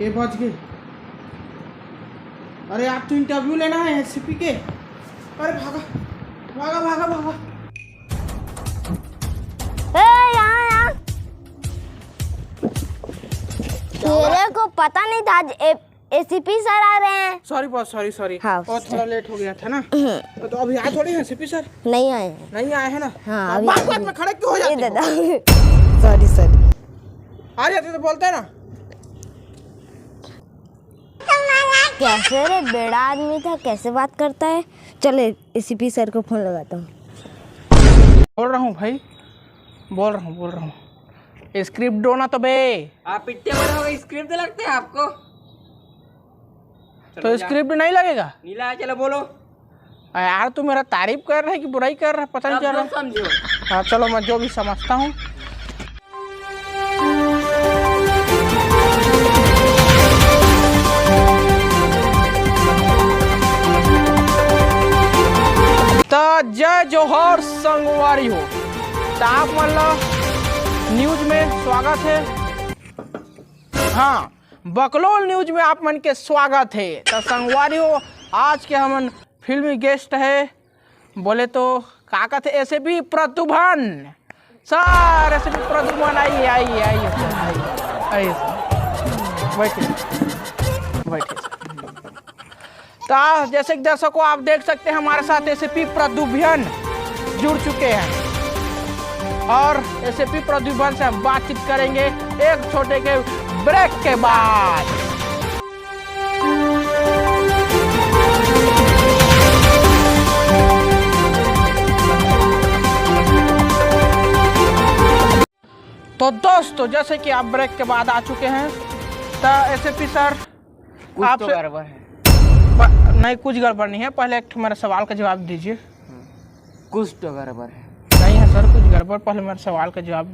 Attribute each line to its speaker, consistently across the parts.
Speaker 1: ये बच गए। अरे आप तो इंटरव्यू लेना है एससीपी के। अरे भागा भागा भागा भागा।
Speaker 2: यहाँ तेरे को पता नहीं था एसीपी सर आ रहे हैं।
Speaker 1: Sorry boss, sorry sorry.
Speaker 2: हाँ,
Speaker 1: और थोड़ा लेट हो गया था ना। तो अभी आए थोड़ी हैं एससीपी सर?
Speaker 2: नहीं आए।
Speaker 1: नहीं आए हैं ना?
Speaker 2: हाँ, अभी
Speaker 1: बात बात में खड़े क्यों हो जाते हो?
Speaker 2: Sorry sorry.
Speaker 1: आ जाते तो बोलते हैं ना।
Speaker 2: कैसे रे, बेड़ा आदमी था, कैसे बात करता है। चले एसीपी सर को फोन लगाता हूँ।
Speaker 1: बोल रहा हूँ भाई, बोल रहा हूँ। स्क्रिप्ट दो ना तो बे।
Speaker 3: आप इतने बड़े हो गए, स्क्रिप्ट लगते हैं आपको?
Speaker 1: तो स्क्रिप्ट नहीं लगेगा?
Speaker 3: नीला, चलो बोलो।
Speaker 1: यार तू मेरा तारीफ कर रहा है कि बुराई कर रहा है, पता नहीं चल रहा।
Speaker 3: समझो।
Speaker 1: हाँ चलो, मैं जो भी समझता हूँ। तो जय जोहर संगवारी हो। तो आप मतलब न्यूज में स्वागत है। हाँ, बकलोल न्यूज में आप मन के स्वागत है। तो संगवारी हो, आज के हमन फिल्मी गेस्ट है, बोले तो का कहते एसएपी प्रदुभन सर। एसएपी प्रदुभन आइए बैठिए। तो जैसे कि दर्शकों आप देख सकते हैं, हमारे साथ एसएपी प्रदुभन जुड़ चुके हैं और एसएपी प्रदुभन से हम बातचीत करेंगे एक छोटे के ब्रेक के बाद। तो दोस्तों, जैसे कि आप ब्रेक के बाद आ चुके हैं, तो एसएपी सर
Speaker 3: कुछ तो गड़बड़ है।
Speaker 1: नहीं, कुछ गड़बड़ नहीं है। पहले एक मेरे सवाल का जवाब दीजिए।
Speaker 3: कुछ तो गड़बड़ है।
Speaker 1: नहीं है सर कुछ गड़बड़, पहले मेरे सवाल का जवाब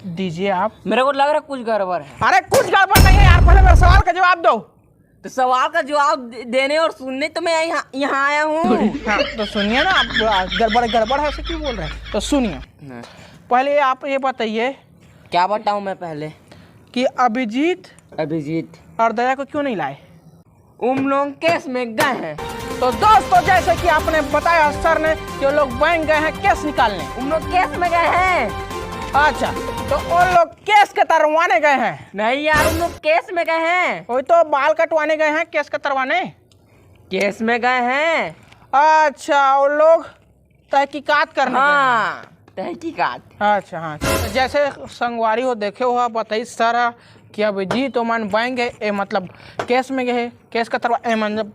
Speaker 1: दीजिए आप।
Speaker 3: मेरे को लग रहा है कुछ गड़बड़ है।
Speaker 1: अरे कुछ गड़बड़ नहीं है यार, पहले मेरे सवाल का जवाब दो।
Speaker 3: तो सवाल का जवाब देने और सुनने तो मैं यहाँ आया हूँ।
Speaker 1: हाँ तो सुनिए ना, आप गड़बड़ है ऐसे क्यों बोल रहे हैं? तो सुनिए, पहले आप ये बताइए।
Speaker 3: क्या बताऊँ मैं पहले? कि
Speaker 1: अभिजीत और दया को क्यों नहीं लाए?
Speaker 3: उन लोग केस में गए हैं।
Speaker 1: तो दोस्तों, जैसे कि आपने बताया सर ने कि वो लोग बैंक गए हैं केस निकालने।
Speaker 3: उन लोग केस में गए हैं।
Speaker 1: अच्छा, तो उन लोग केस के तरवाने गए हैं?
Speaker 3: नहीं यार, उन लोग केस में गए हैं।
Speaker 1: वही तो बाल कटवाने गए हैं, केस के तरवाने
Speaker 3: केस में गए हैं।
Speaker 1: अच्छा, वो लोग तहकीकात करने।
Speaker 3: हाँ, तहकीकात।
Speaker 1: अच्छा हाँ, तो जैसे संगवारी हो देखे हो, बताइए सर कि अभिजीत ओमान बैंक गए, मतलब केस में गए, केस का तरवा मतलब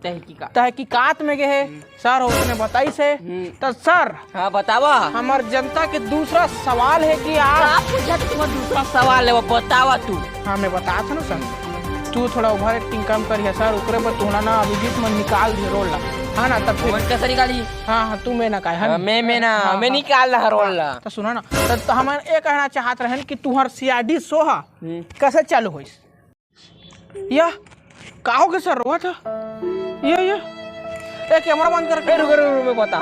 Speaker 1: तहकीकात में गए सर, उसने बताई से। तो सर
Speaker 3: हाँ बतावा।
Speaker 1: हमार जनता के दूसरा सवाल है कि आप
Speaker 3: पूछा तो तुम्हारा दूसरा सवाल है, वो बतावा तू।
Speaker 1: हाँ मैं बताया था ना सर, तू थोड़ा ओवर एक्टिंग कम करिए सर, उकरे पर तू ना अभिजीत में निकाल दी रोल ला। हाँ ना, तब फिर
Speaker 3: कैसे निकाली?
Speaker 1: हाँ तू मैं ना कहा
Speaker 3: मैं निकाल रहा रोल ला।
Speaker 1: तो सुना ना, तो हम ये कहना चाहत रहे कि तुम्हार सीआईडी सोहा कैसे चालू हो? या काहो के सर रोआ था ये कैमरा बंद कर।
Speaker 3: रुको बता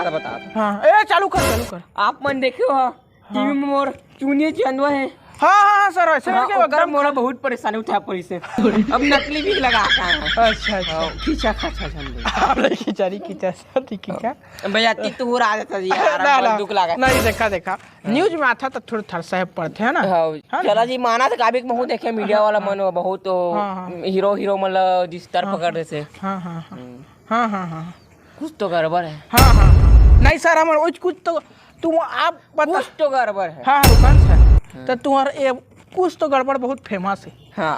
Speaker 1: हाँ ए चालू कर।
Speaker 3: आप मन देखे हो टीवी में मोर चुनिए चंदवा है।
Speaker 1: हाँ सर वैसे
Speaker 3: एकदम मोरा बहुत परेशानी उठा पड़ी से। अब नकली भी लगाता है।
Speaker 1: अच्छा
Speaker 3: खींचा
Speaker 1: सर ठीक है
Speaker 3: भैया तू हो रहा था यार, दुख लगा।
Speaker 1: नहीं देखा न्यूज में आता तो थोड़ा थरसा पड़ते है ना।
Speaker 3: चला जी, माना था काबिक महू देखे मीडिया वाला मन बहुत हीरो मतलब जिस तरह पकड़ रहे थे।
Speaker 1: हाँ
Speaker 3: कुछ तो गड़बड़ है।
Speaker 1: हाँ नहीं सर, हमारे कुछ तो तुम आप बता।
Speaker 3: कुछ तो गड़बड़ है।
Speaker 1: हाँ रुकन सर, तो तुम्हारे कुछ तो गड़बड़ बहुत फेमस है।
Speaker 3: हाँ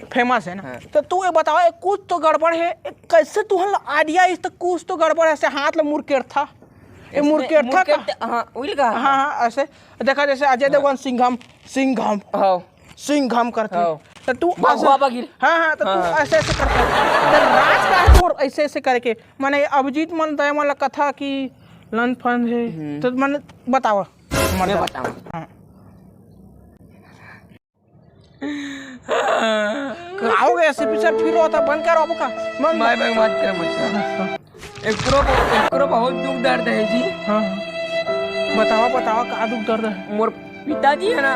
Speaker 3: फेमस है
Speaker 1: ना। तो तू ये बताओ, कुछ तो गड़बड़ है कैसे तुम्हारा आइडिया इस तक कुछ तो गड़बड़ ऐसे हाथ में मुरकेट था? ये मुरकेट था। हाँ ऐसे देखा जैसे अजय देवगन सिंघम करते। तो तू हाँ तो तू ऐसे करता राज का ऐसे करके माने अभिजीत मन दया मन कथा की लन फंद है। तो मैंने बताओ आओगे ऐसे पीछे फिर होता बंद करो आपका
Speaker 3: मत कर। एकरो बहुत दुख दर्द है जी।
Speaker 1: हाँ बताओ का दुख दर्द है?
Speaker 3: मोर पिताजी है ना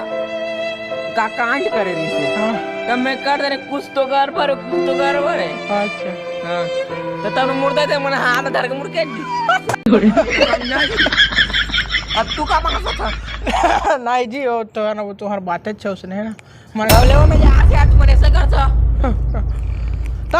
Speaker 3: का कांड करे रही से। तब मैं कर दे कुछ तो कर पर
Speaker 1: अच्छा
Speaker 3: हाँ तो तब मुर्दा थे मैंने हाथ धर के मुड़ के अब तू का मांगा था
Speaker 1: नहीं जी वो तो है ना वो तुम्हारी बातें अच्छा उसने है ना
Speaker 3: अब ले मैं यहाँ से आज मैंने ऐसा करता
Speaker 1: तो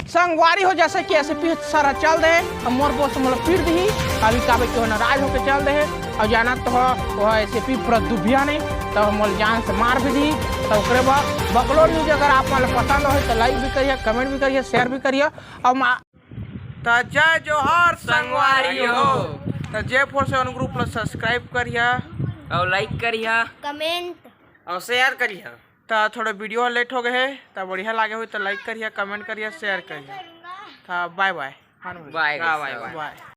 Speaker 1: संगवारी हो जैसे कि ऐसे पीछे सारा चल दे हम मोर बोस मतलब पीट दी अभी काबे क्यों नाराज होके चल दे और जाना तो वो ऐसे पी पूरा दुबिया नहीं तो हम जान से मार भी दी तो ओकरे बाद बकलोल न्यूज अगर आप मतलब पसंद हो तो लाइक भी करिए कमेंट भी करिए शेयर भी करिए और तो जय जोहार
Speaker 3: संगवारी हो
Speaker 1: तो जय फोर से ग्रुप लो सब्सक्राइब करिए
Speaker 3: और लाइक करिए
Speaker 2: कमेंट
Speaker 3: और शेयर करिए
Speaker 1: तो थोड़ा वीडियो लेट हो गए तो बढ़िया लगे हुई तो लाइक करिए कमेंट करिए शेयर करिए तो bye bye
Speaker 3: bye bye bye
Speaker 1: bye